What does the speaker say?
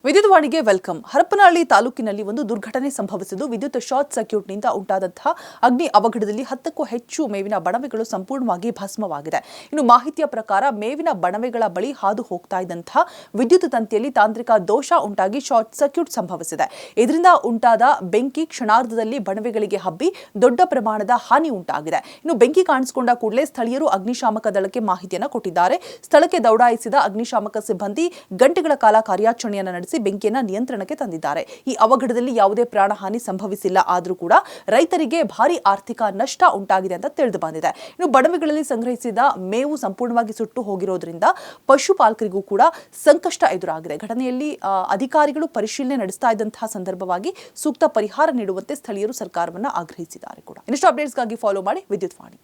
ವಿದ್ಯುತ್ ವಾಣಿಗೆ ವೆಲ್ಕಮ್. ಹರಪನಹಳ್ಳಿ ತಾಲೂಕಿನಲ್ಲಿ ಒಂದು ದುರ್ಘಟನೆ ಸಂಭವಿಸಿದ್ದು ವಿದ್ಯುತ್ ಶಾರ್ಟ್ ಸರ್ಕ್ಯೂಟ್ನಿಂದ ಉಂಟಾದಂತಹ ಅಗ್ನಿ ಅವಘಡದಲ್ಲಿ 10ಕ್ಕೂ ಹೆಚ್ಚು ಮೇವಿನ ಬಣವೆಗಳು ಸಂಪೂರ್ಣವಾಗಿ ಭಸ್ಮವಾಗಿದೆ. ಇನ್ನು ಮಾಹಿತಿಯ ಪ್ರಕಾರ ಮೇವಿನ ಬಣವೆಗಳ ಬಳಿ ಹಾದು ಹೋಗ್ತಾ ಇದ್ದಂತಹ ವಿದ್ಯುತ್ ತಂತಿಯಲ್ಲಿ ತಾಂತ್ರಿಕ ದೋಷ ಉಂಟಾಗಿ ಶಾರ್ಟ್ ಸರ್ಕ್ಯೂಟ್ ಸಂಭವಿಸಿದೆ. ಇದರಿಂದ ಉಂಟಾದ ಬೆಂಕಿ ಕ್ಷಣಾರ್ಧದಲ್ಲಿ ಬಣವೆಗಳಿಗೆ ಹಬ್ಬಿ ದೊಡ್ಡ ಪ್ರಮಾಣದ ಹಾನಿ ಉಂಟಾಗಿದೆ. ಇನ್ನು ಬೆಂಕಿ ಕಾಣಿಸಿಕೊಂಡ ಕೂಡಲೇ ಸ್ಥಳೀಯರು ಅಗ್ನಿಶಾಮಕ ದಳಕ್ಕೆ ಮಾಹಿತಿಯನ್ನು ಕೊಟ್ಟಿದ್ದಾರೆ. ಸ್ಥಳಕ್ಕೆ ದೌಡಾಯಿಸಿದ ಅಗ್ನಿಶಾಮಕ ಸಿಬ್ಬಂದಿ ಗಂಟೆಗಳ ಕಾಲ ಕಾರ್ಯಾಚರಣೆಯನ್ನು ನಡೆಸಿ ಬೆಂಕಿಯನ್ನು ನಿಯಂತ್ರಣಕ್ಕೆ ತಂದಿದ್ದಾರೆ. ಈ ಅವಘಡದಲ್ಲಿ ಯಾವುದೇ ಪ್ರಾಣಹಾನಿ ಸಂಭವಿಸಿಲ್ಲ. ಆದರೂ ಕೂಡ ರೈತರಿಗೆ ಭಾರಿ ಆರ್ಥಿಕ ನಷ್ಟ ಉಂಟಾಗಿದೆ ಅಂತ ತಿಳಿದು ಬಂದಿದೆ. ಇನ್ನು ಬಣವೆಗಳಲ್ಲಿ ಸಂಗ್ರಹಿಸಿದ ಮೇವು ಸಂಪೂರ್ಣವಾಗಿ ಸುಟ್ಟು ಹೋಗಿರೋದ್ರಿಂದ ಪಶುಪಾಲಕರಿಗೂ ಕೂಡ ಸಂಕಷ್ಟ ಎದುರಾಗಿದೆ. ಘಟನೆಯಲ್ಲಿ ಅಧಿಕಾರಿಗಳು ಪರಿಶೀಲನೆ ನಡೆಸ್ತಾ ಇದ್ದಂತಹ ಸಂದರ್ಭವಾಗಿ ಸೂಕ್ತ ಪರಿಹಾರ ನೀಡುವಂತೆ ಸ್ಥಳೀಯರು ಸರ್ಕಾರವನ್ನು ಆಗ್ರಹಿಸಿದ್ದಾರೆ ಕೂಡ. ಇನ್ನಷ್ಟು ಅಪ್ಡೇಟ್ಸ್ಗಾಗಿ ಫಾಲೋ ಮಾಡಿ ವಿದ್ಯುತ್ ವಾಣಿ.